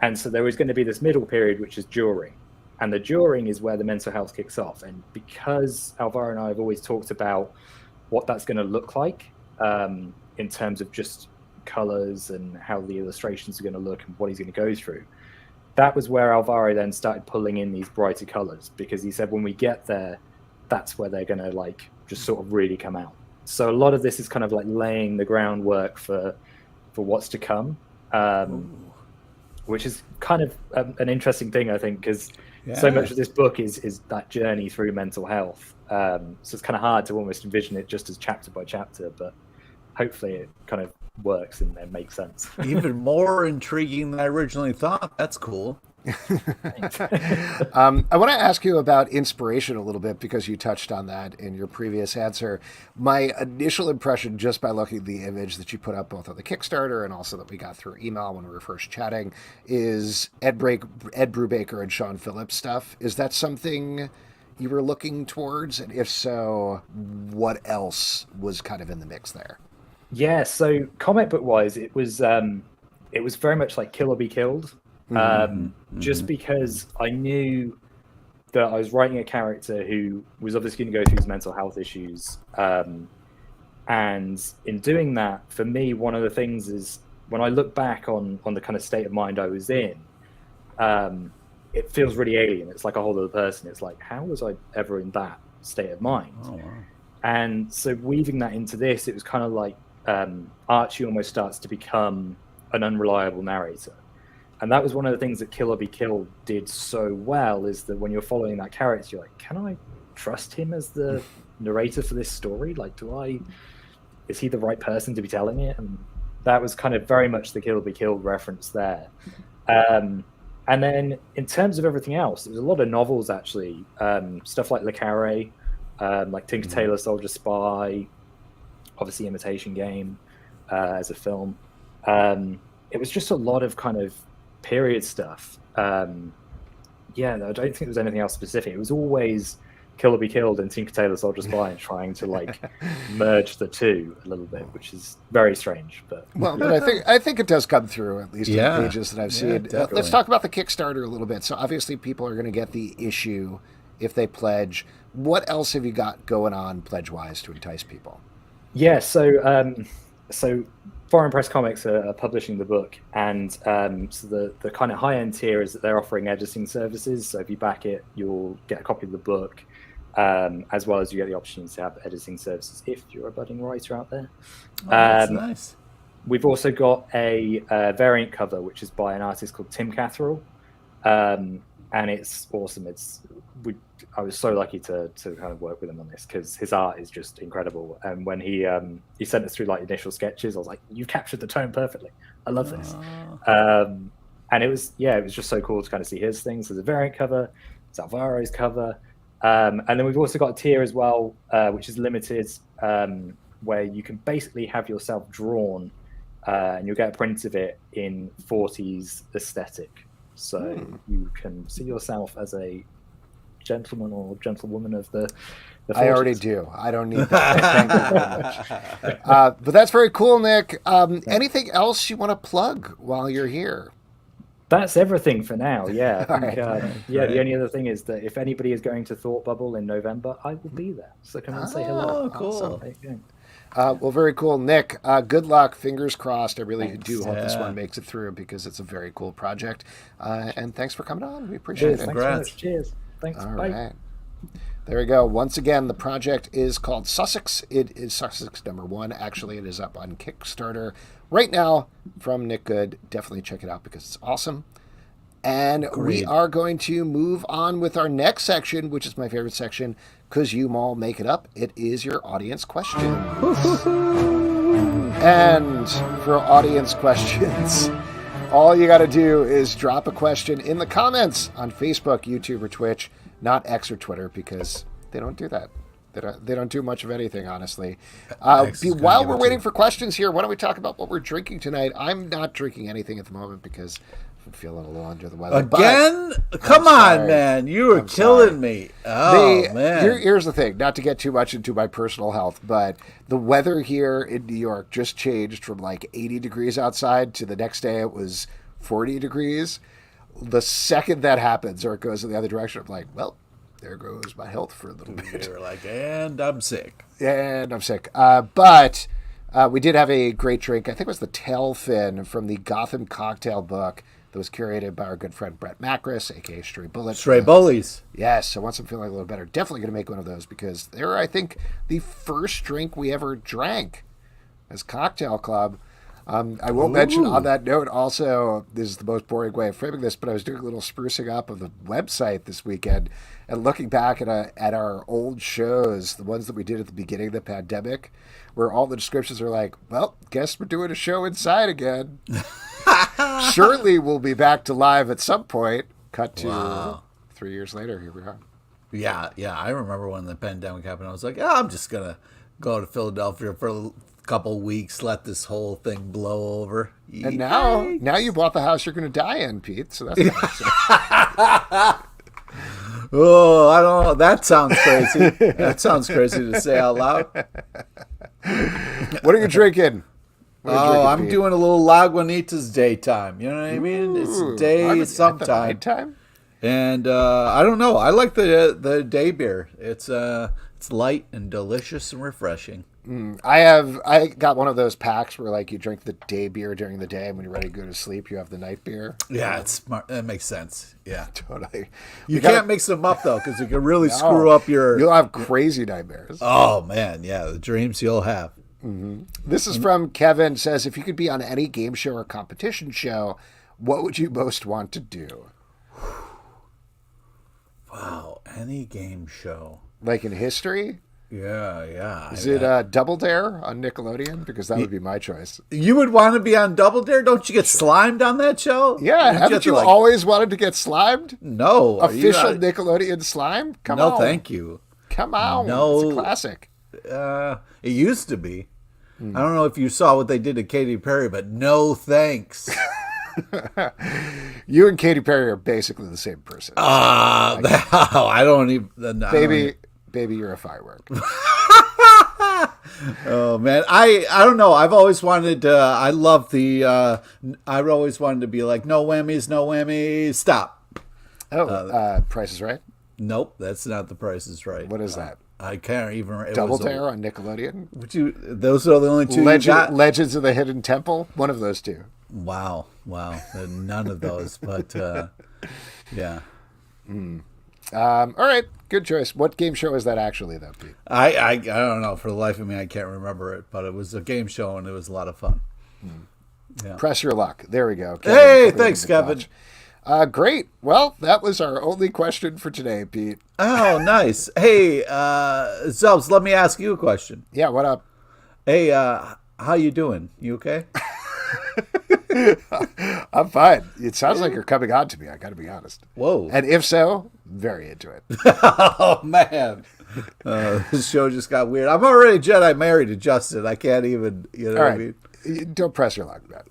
And so there is going to be this middle period, which is during, and the during is where the mental health kicks off. And because Alvaro and I have always talked about what that's going to look like in terms of just colors and how the illustrations are going to look and what he's going to go through, that was where Alvaro then started pulling in these brighter colors, because he said when we get there, that's where they're going to like just sort of really come out. So a lot of this is kind of like laying the groundwork for what's to come. Which is kind of an interesting thing, I think, because so much of this book is that journey through mental health. So it's kind of hard to almost envision it just as chapter by chapter, but hopefully it kind of works and makes sense. Even more intriguing than I originally thought. That's cool. I want to ask you about inspiration a little bit, because you touched on that in your previous answer. My initial impression, just by looking at the image that you put up both on the Kickstarter and also that we got through email when we were first chatting, is Ed Brubaker and Sean Phillips stuff. Is that something you were looking towards? And if so, what else was kind of in the mix there? Yeah, so comic book wise, it was very much like Kill or Be Killed. Just because I knew that I was writing a character who was obviously going to go through his mental health issues. And in doing that, for me, one of the things is when I look back on the kind of state of mind I was in, it feels really alien. It's like a whole other person. It's like, how was I ever in that state of mind? Oh, wow. And so weaving that into this, it was kind of like Archie almost starts to become an unreliable narrator. And that was one of the things that Kill or Be Killed did so well, is that when you're following that character, you're like, can I trust him as the narrator for this story? Like, is he the right person to be telling it? And that was kind of very much the Kill or Be Killed reference there. And then in terms of everything else, there was a lot of novels, actually. Stuff like Le Carré, like Tinker Tailor Soldier Spy, obviously Imitation Game as a film. It was just a lot of kind of period stuff. I don't think there was anything else specific. It was always Kill or Be Killed and Tinker Tailor Soldier Spy, and trying to like merge the two a little bit, which is very strange. But I think it does come through, at least in the pages that I've seen. Definitely. Let's talk about the Kickstarter a little bit. So obviously people are going to get the issue if they pledge. What else have you got going on pledge-wise to entice people? Yeah, so Foreign Press Comics are publishing the book, and so the kind of high-end tier is that they're offering editing services. So if you back it, you'll get a copy of the book, as well as you get the opportunity to have editing services if you're a budding writer out there. That's nice. We've also got a variant cover, which is by an artist called Tim Catherall, and it's awesome. I was so lucky to kind of work with him on this because his art is just incredible. And when he sent us through like initial sketches, I was like, "You've captured the tone perfectly. I love this." And it was just so cool to kind of see his things. There's a variant cover, it's Alvaro's cover, and then we've also got a tier as well, which is limited, where you can basically have yourself drawn, and you'll get a print of it in 40s aesthetic. So you can see yourself as a gentleman or gentlewoman of the 40s. I already do. I don't need that. Thank you very much. But that's very cool, Nick. Anything else you want to plug while you're here? That's everything for now. Yeah. I think, the only other thing is that if anybody is going to Thought Bubble in November, I will be there. So come and say hello. Oh, cool. Awesome. Well, very cool. Nick, good luck. Fingers crossed. I really do hope this Yeah. one makes it through because it's a very cool project. And thanks for coming on. We appreciate it. Thanks so much. Cheers. Thanks. All Bye. right. There we go. Once again, the project is called Sussex. It is Sussex #1. Actually, it is up on Kickstarter right now from Nick Goode. Definitely check it out because it's awesome. And we are going to move on with our next section, which is my favorite section, because you all make it up. It is your audience questions. And for audience questions, all you got to do is drop a question in the comments on Facebook, YouTube, or Twitch, not X or Twitter, because they don't do that. They don't do much of anything, honestly. While we're waiting for questions here, why don't we talk about what we're drinking tonight? I'm not drinking anything at the moment because I'm feeling a little under the weather. Again? Come on, man. You are killing me. Oh, man. Here's the thing, not to get too much into my personal health, but the weather here in New York just changed from like 80 degrees outside to the next day it was 40 degrees. The second that happens or it goes in the other direction, I'm like, well, there goes my health for a little bit. You're like, and I'm sick. But we did have a great drink. I think it was the Tailfin from the Gotham Cocktail book that was curated by our good friend Brett Macris, a.k.a. Stray Bullet. Stray Bullies. Yes, so once I'm feeling a little better, definitely going to make one of those because they were, I think, the first drink we ever drank as Cocktail Club. I will mention on that note also, this is the most boring way of framing this, but I was doing a little sprucing up of the website this weekend and looking back at our old shows, the ones that we did at the beginning of the pandemic, where all the descriptions are like, well, guess we're doing a show inside again. Surely we'll be back to live at some point. Cut to 3 years later, here we are. Yeah. I remember when the pandemic happened, I was like, I'm just going to go to Philadelphia for a couple weeks, let this whole thing blow over. And now you bought the house you're going to die in, Pete. So that's nice. Oh, I don't know. That sounds crazy. That sounds crazy to say out loud. What are you drinking? I'm Pete? Doing a little Lagunitas daytime. You know what I mean? It's day sometime. Nighttime? And I don't know. I like the day beer. It's light and delicious and refreshing. I got one of those packs where like you drink the day beer during the day, and when you're ready to go to sleep, you have the night beer. Yeah, it's smart. That makes sense. Yeah, totally. You can't mix them up though, because it can really screw up your. You'll have crazy nightmares. Oh man, yeah, the dreams you'll have. Mm-hmm. This is from Kevin. Says, if you could be on any game show or competition show, what would you most want to do? Wow, any game show. Like in history? Yeah. Is it Double Dare on Nickelodeon? Because that would be my choice. You would want to be on Double Dare? Don't you get slimed on that show? Yeah, haven't you always wanted to get slimed? No. Official Nickelodeon slime? Come on. No, thank you. Come on. No. It's a classic. It used to be. I don't know if you saw what they did to Katy Perry, but no thanks. You and Katy Perry are basically the same person. I don't even. baby, you're a firework. Oh man, I don't know. I've always wanted to. I love the. I've always wanted to be like, no whammies, stop. Price is Right. Nope, that's not The Price is Right. What is that? I can't even. Double Dare on Nickelodeon. Those are the only two you got? Legends of the Hidden Temple. One of those two. Wow. None of those, but yeah. All right, good choice. What game show is that actually, though, Pete? I don't know. For the life of me, I can't remember it, but it was a game show and it was a lot of fun. Yeah. Press your luck. There we go. Kevin, hey, thanks, Kevin. Great. Well, that was our only question for today, Pete. Oh, nice. Hey, Zelbs, let me ask you a question. Yeah, what up? Hey, how you doing? You okay? I'm fine. It sounds like you're coming on to me. I got to be honest. Whoa. And if so, very into it. Oh, man. This show just got weird. I'm already Jedi married to Justin. I can't even, you know what I mean? Don't press your luck, man.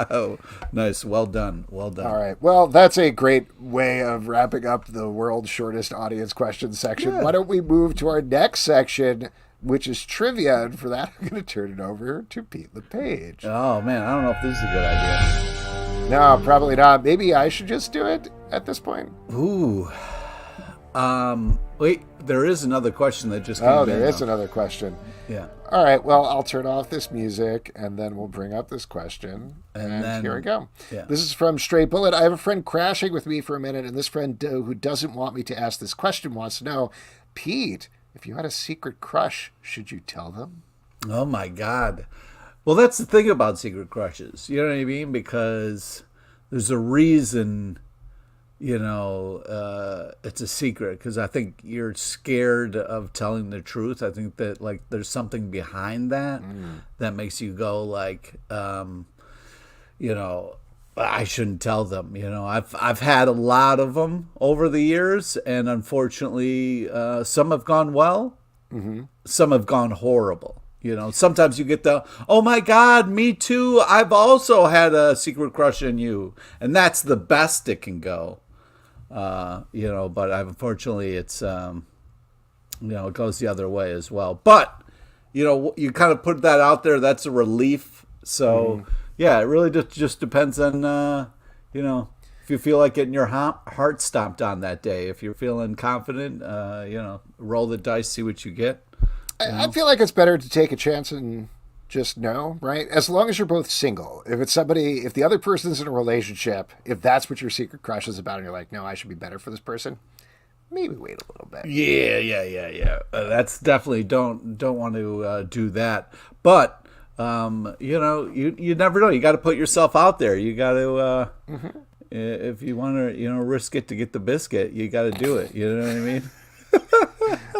Oh, nice. Well done. All right. Well, that's a great way of wrapping up the world's shortest audience question section. Yeah. Why don't we move to our next section, which is trivia, and for that, I'm going to turn it over to Pete LePage. Oh, man, I don't know if this is a good idea. No, probably not. Maybe I should just do it at this point. Ooh. Wait, there is another question that just came in. Oh, there is another question. Yeah. All right, well, I'll turn off this music, and then we'll bring up this question. And then, here we go. Yeah. This is from Stray Bullet. I have a friend crashing with me for a minute, and this friend who doesn't want me to ask this question wants to know, Pete, if you had a secret crush, should you tell them? Oh, my God. Well, that's the thing about secret crushes. You know what I mean? Because there's a reason, you know, it's a secret. Because I think you're scared of telling the truth. I think that, like, there's something behind that that makes you go, like, you know, I shouldn't tell them. You know, I've had a lot of them over the years, and unfortunately, some have gone well, some have gone horrible. You know, sometimes you get the, oh my God, me too. I've also had a secret crush on you, and that's the best it can go. You know, but unfortunately, it's you know, it goes the other way as well. But you know, you kind of put that out there. That's a relief. So. Yeah, it really just depends on, you know, if you feel like getting your heart stomped on that day. If you're feeling confident, you know, roll the dice, see what you get. I feel like it's better to take a chance and just know, right? As long as you're both single. If it's somebody, if the other person's in a relationship, if that's what your secret crush is about, and you're like, no, I should be better for this person, maybe wait a little bit. Yeah. That's definitely, don't want to do that. But... you know, you never know. You got to put yourself out there. You got to, if you want to, you know, risk it to get the biscuit, you got to do it. You know what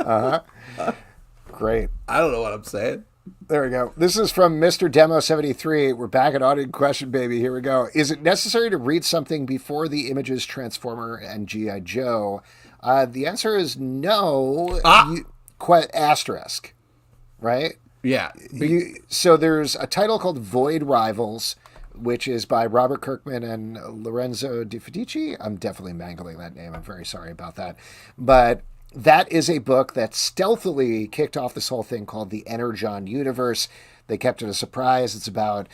I mean? Great. I don't know what I'm saying. There we go. This is from Mr. Demo 73. We're back at audience question, baby. Here we go. Is it necessary to read something before the images Transformer and G.I. Joe? The answer is no. Asterisk, right? Yeah. So there's a title called Void Rivals, which is by Robert Kirkman and Lorenzo Di Federici. I'm definitely mangling that name. I'm very sorry about that. But that is a book that stealthily kicked off this whole thing called the Energon Universe. They kept it a surprise. It's about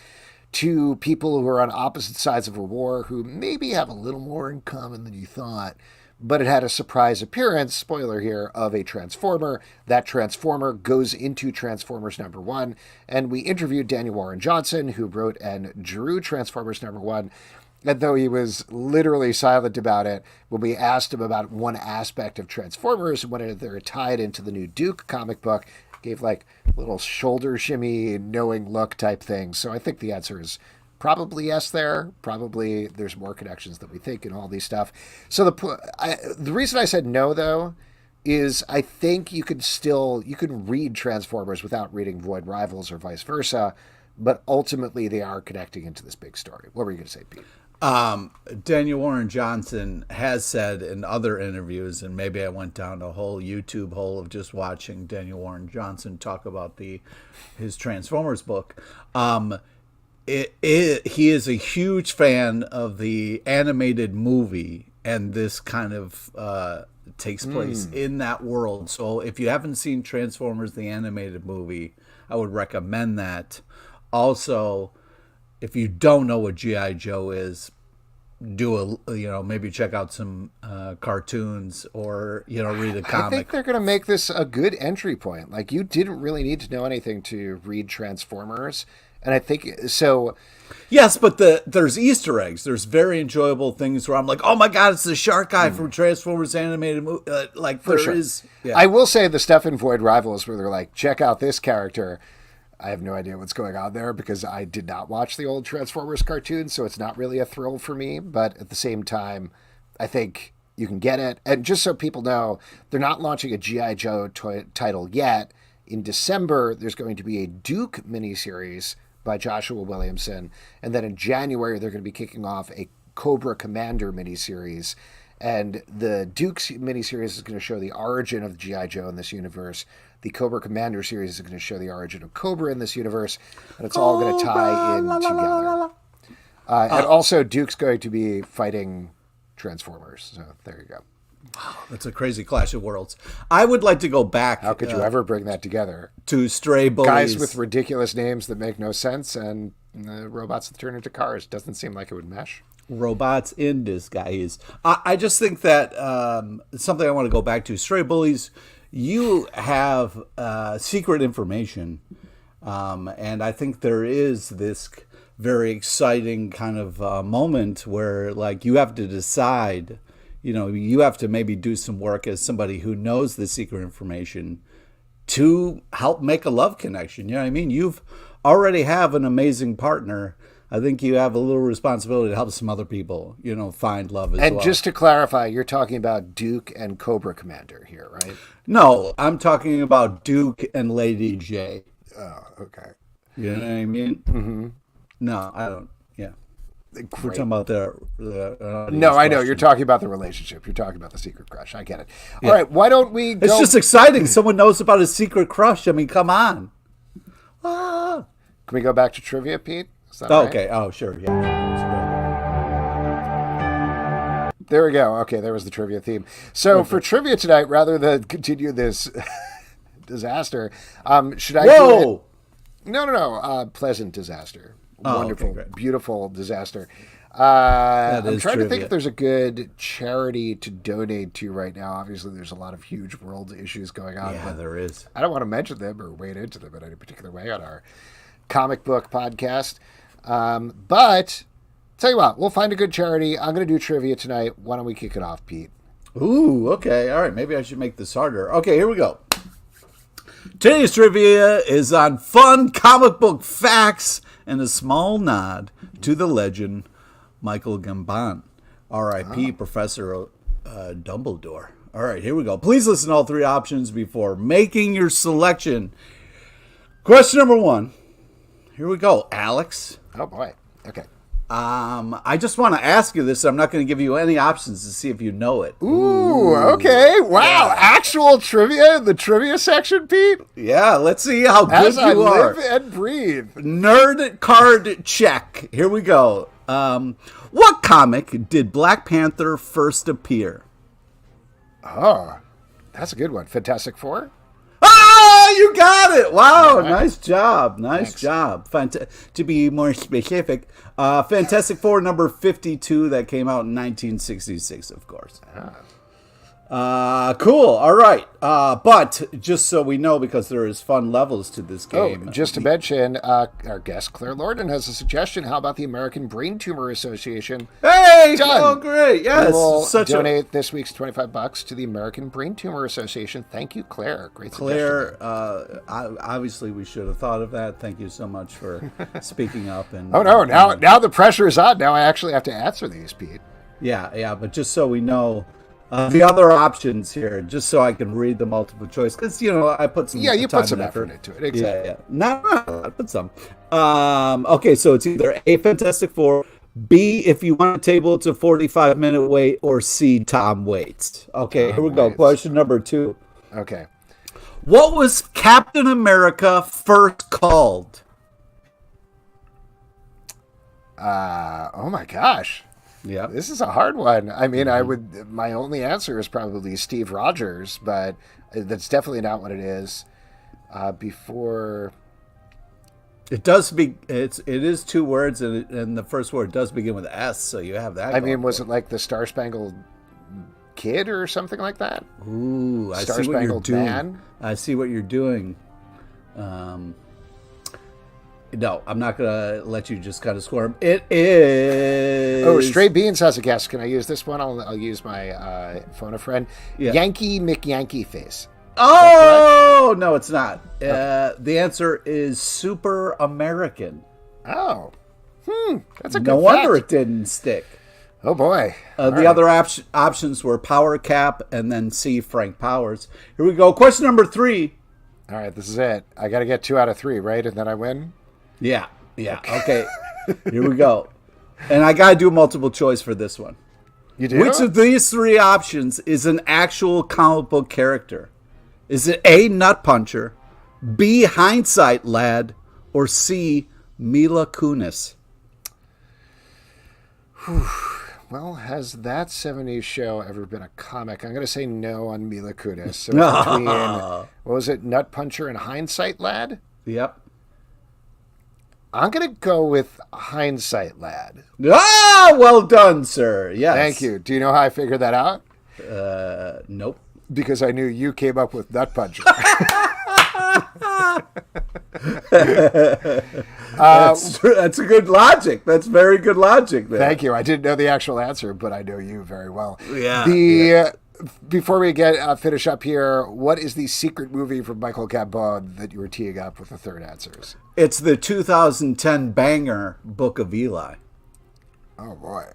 two people who are on opposite sides of a war who maybe have a little more in common than you thought. But it had a surprise appearance, spoiler here, of a Transformer. That Transformer goes into Transformers #1. And we interviewed Daniel Warren Johnson, who wrote and drew Transformers #1. And though he was literally silent about it, when we asked him about one aspect of Transformers, when they're tied into the new Duke comic book, gave like a little shoulder shimmy, knowing look type thing. So I think the answer is probably yes there. Probably there's more connections than we think and all these stuff. So the reason I said no, though, is I think you can read Transformers without reading Void Rivals or vice versa, but ultimately they are connecting into this big story. What were you going to say, Pete? Daniel Warren Johnson has said in other interviews, and maybe I went down a whole YouTube hole of just watching Daniel Warren Johnson talk about his Transformers book. He is a huge fan of the animated movie and this kind of takes place in that world. So if you haven't seen Transformers the animated movie, I would recommend that. Also, if you don't know what G.I. Joe is, maybe check out some cartoons or read a comic. I think they're going to make this a good entry point. Like, you didn't really need to know anything to read Transformers, and I think so. Yes, but there's Easter eggs. There's very enjoyable things where I'm like, oh my god, it's the shark guy from Transformers animated movie. I will say the stuff in Void Rivals where they're like, check out this character. I have no idea what's going on there because I did not watch the old Transformers cartoon, so it's not really a thrill for me. But at the same time, I think you can get it. And just so people know, they're not launching a G.I. Joe title yet. In December, there's going to be a Duke miniseries by Joshua Williamson. And then in January, they're going to be kicking off a Cobra Commander miniseries. And the Duke's miniseries is going to show the origin of G.I. Joe in this universe. The Cobra Commander series is going to show the origin of Cobra in this universe, and it's all going to tie in together. And also, Duke's going to be fighting Transformers. So there you go. Wow, that's a crazy clash of worlds. I would like to go back. How could you ever bring that together? To Stray Bullies. Guys with ridiculous names that make no sense, and robots that turn into cars. Doesn't seem like it would mesh. Robots in disguise. I just think that something I want to go back to. Stray Bullies. You have secret information, and I think there is this very exciting kind of moment where, like, you have to decide, you have to maybe do some work as somebody who knows the secret information to help make a love connection. You know what I mean? You've already have an amazing partner. I think you have a little responsibility to help some other people, find love as well. And just to clarify, you're talking about Duke and Cobra Commander here, right? No, I'm talking about Duke and Lady J. Oh, okay. You know what I mean? Mm-hmm. No, I don't. Yeah. Great. We're talking about the no, I know. You're talking about the relationship. You're talking about the secret crush. I get it. Yeah. All right, why don't we go... It's just exciting. Someone knows about a secret crush. I mean, come on. Can we go back to trivia, Pete? Right? Okay. Oh, sure. Yeah. There we go. Okay, there was the trivia theme. So for trivia tonight, rather than continue this disaster, should I do it? No. Pleasant disaster. Wonderful, okay, beautiful disaster. I'm trying trivia. to think if there's a good charity to donate to right now. Obviously, there's a lot of huge world issues going on. Yeah, but there is. I don't want to mention them or wade into them in any particular way on our comic book podcast. But tell you what, we'll find a good charity. I'm going to do trivia tonight. Why don't we kick it off, Pete? Ooh, okay. All right. Maybe I should make this harder. Okay, here we go. Today's trivia is on fun comic book facts and a small nod to the legend Michael Gambon, R.I.P. Professor Dumbledore. All right, here we go. Please listen to all three options before making your selection. Question number 1. Here we go, Alex. Oh, boy. Okay. I just want to ask you this. I'm not going to give you any options to see if you know it. Ooh, okay. Wow. Yeah. Actual trivia in the trivia section, Pete? Yeah, let's see how good you are. Live and breathe. Nerd card check. Here we go. What comic did Black Panther first appear? Oh, that's a good one. Fantastic Four? Ah, you got it. Wow, right. Nice job. Nice job. To be more specific, Fantastic Four number 52 that came out in 1966, of course. Cool. All right. But just so we know, because there is fun levels to this game. Just to mention, our guest Claire Lordon has a suggestion. How about the American Brain Tumor Association? Hey! Done. Oh, great. Yes. We'll donate this week's $25 to the American Brain Tumor Association. Thank you, Claire. Great suggestion. Claire, obviously we should have thought of that. Thank you so much for speaking up. And now the pressure is on. Now I actually have to answer these, Pete. Yeah. But just so we know, the other options here, just so I can read the multiple choice, because I put some you time put some and effort into it. Exactly. Yeah. Not a lot, but some. Okay, so it's either A, Fantastic Four, B, if you want a table, it's a 45-minute wait, or C, Tom Waits. Okay, here we go. Question number 2. Okay. What was Captain America first called? Oh my gosh. Yeah. This is a hard one. I mean, my only answer is probably Steve Rogers, but that's definitely not what it is. Before it does it is 2 words, and the first word does begin with S, so you have that. I mean, was it like the Star Spangled Kid or something like that? Ooh, I Star see what you're Spangled doing. Man? I see what you're doing. No, I'm not going to let you just kind of squirm. It is... Oh, Stray Beans has a guess. Can I use this one? I'll use my phone a friend. Yeah. Yankee McYankee Face. Oh, no, it's not. Okay. The answer is Super American. Oh. That's a good No wonder fact. it didn't stick. Oh, boy. The other options were Power Cap and then C, Frank Powers. Here we go. Question number 3. All right, this is it. I got to get 2 out of 3, right? And then I win? Yeah. Okay. Here we go. And I got to do multiple choice for this one. You do? Which of these 3 options is an actual comic book character? Is it A, Nut Puncher, B, Hindsight Lad, or C, Mila Kunis? Well, has that 70s show ever been a comic? I'm going to say no on Mila Kunis. So between, what was it, Nut Puncher and Hindsight Lad? Yep. I'm going to go with Hindsight Lad. Ah, well done, sir. Yes. Thank you. Do you know how I figured that out? Nope. Because I knew you came up with Nut Puncher. That's a good logic. That's very good logic there. Thank you. I didn't know the actual answer, but I know you very well. Yeah. Before we finish up here, what is the secret movie from Michael Gambon that you were teeing up with the third answers? It's the 2010 banger Book of Eli. Oh, boy.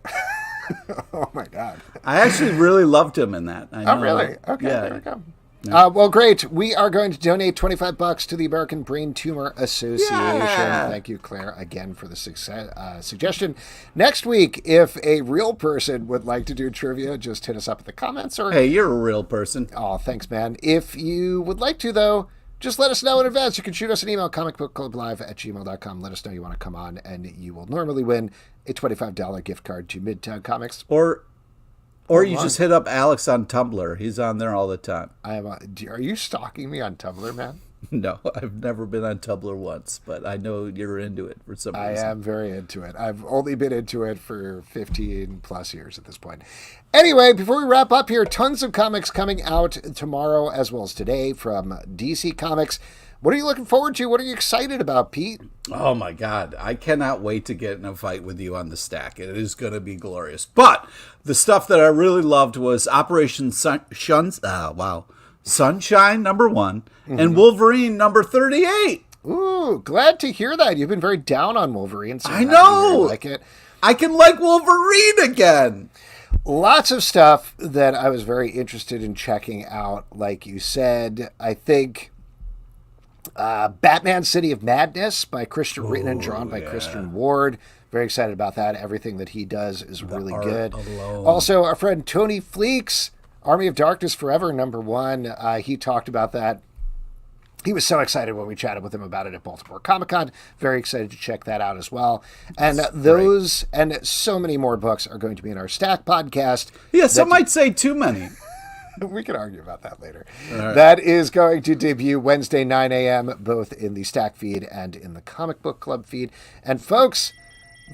Oh, my God. I actually really loved him in that. I know. Oh, really? Okay, Yeah. there we go. Yeah. Well, great. We are going to donate $25 to the American Brain Tumor Association. Yeah. Thank you, Claire, again for the suggestion. Next week, if a real person would like to do trivia, just hit us up in the comments. Or Hey, you're a real person. Oh, thanks, man. If you would like to, though, just let us know in advance. You can shoot us an email, comicbookclublive@gmail.com. Let us know you want to come on, and you will normally win a $25 gift card to Midtown Comics. Or you just hit up Alex on Tumblr. He's on there all the time. Are you stalking me on Tumblr, man? No, I've never been on Tumblr once, but I know you're into it for some reason. I am very into it. I've only been into it for 15 plus years at this point. Anyway, before we wrap up here, tons of comics coming out tomorrow as well as today from DC Comics. What are you looking forward to? What are you excited about, Pete? Oh my God. I cannot wait to get in a fight with you on the stack. It is going to be glorious. But the stuff that I really loved was Operation Sunshine number 1 and Wolverine number 38. Ooh, glad to hear that. You've been very down on Wolverine. So I know. I like it. I can like Wolverine again. Lots of stuff that I was very interested in checking out. Like you said, I think Batman City of Madness by written and drawn by Christian Ward. Very excited about that. Everything that he does is really good. Alone. Also, our friend Tony Fleeks, Army of Darkness Forever, number 1. He talked about that. He was so excited when we chatted with him about it at Baltimore Comic-Con. Very excited to check that out as well. And those and so many more books are going to be in our Stack podcast. Yeah, some might say too many. We can argue about that later. Right. That is going to debut Wednesday, 9 a.m., both in the Stack feed and in the Comic Book Club feed. And folks,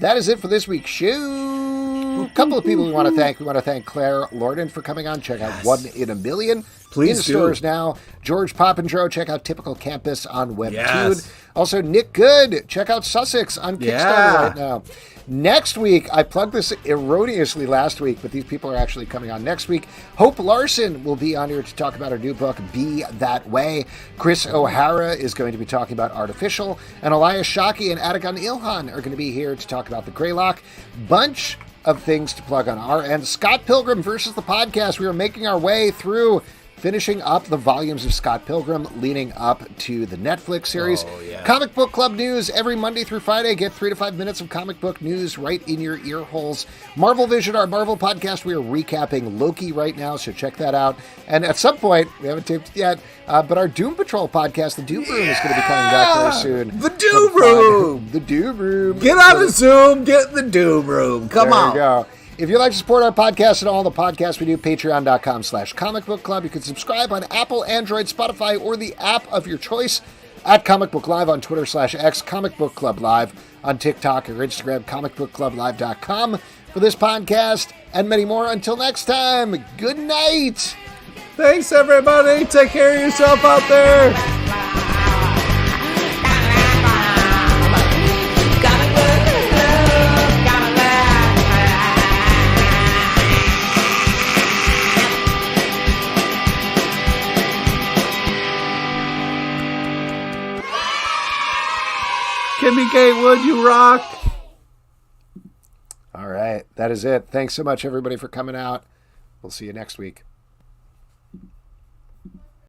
that is it for this week's show. A couple of people we want to thank. We want to thank Claire Lordon for coming on. Check out 1 in a Million. Please in do. stores now. George Papandreou, check out Typical Campus on Webtoon. Yes. Also, Nick Goode, check out Sussex on Kickstarter right now. Next week, I plugged this erroneously last week, but these people are actually coming on next week. Hope Larson will be on here to talk about her new book, Be That Way. Chris O'Hara is going to be talking about Artificial, and Elias Shaki and Adagon Ilhan are going to be here to talk about the Greylock. Bunch of things to plug on our end. Scott Pilgrim versus the podcast. We are making our way through finishing up the volumes of Scott Pilgrim leading up to the Netflix series. Oh, yeah. Comic Book Club news every Monday through Friday. Get 3 to 5 minutes of comic book news right in your ear holes. Marvel Vision, our Marvel podcast. We are recapping Loki right now, so check that out. And at some point, we haven't taped it yet, but our Doom Patrol podcast, the Doom Room, is going to be coming back very soon. The Doom Room! The Doom Room. Get out of Zoom, get in the Doom Room. Come on. There you go. If you'd like to support our podcast and all the podcasts we do, patreon.com/Comic Book Club. You can subscribe on Apple, Android, Spotify, or the app of your choice. At Comic Book Live on Twitter/X, Comic Book Club Live on TikTok or Instagram, comicbookclublive.com for this podcast and many more. Until next time, good night. Thanks, everybody. Take care of yourself out there. Kimmy Gatewood, you rock. All right. That is it. Thanks so much, everybody, for coming out. We'll see you next week.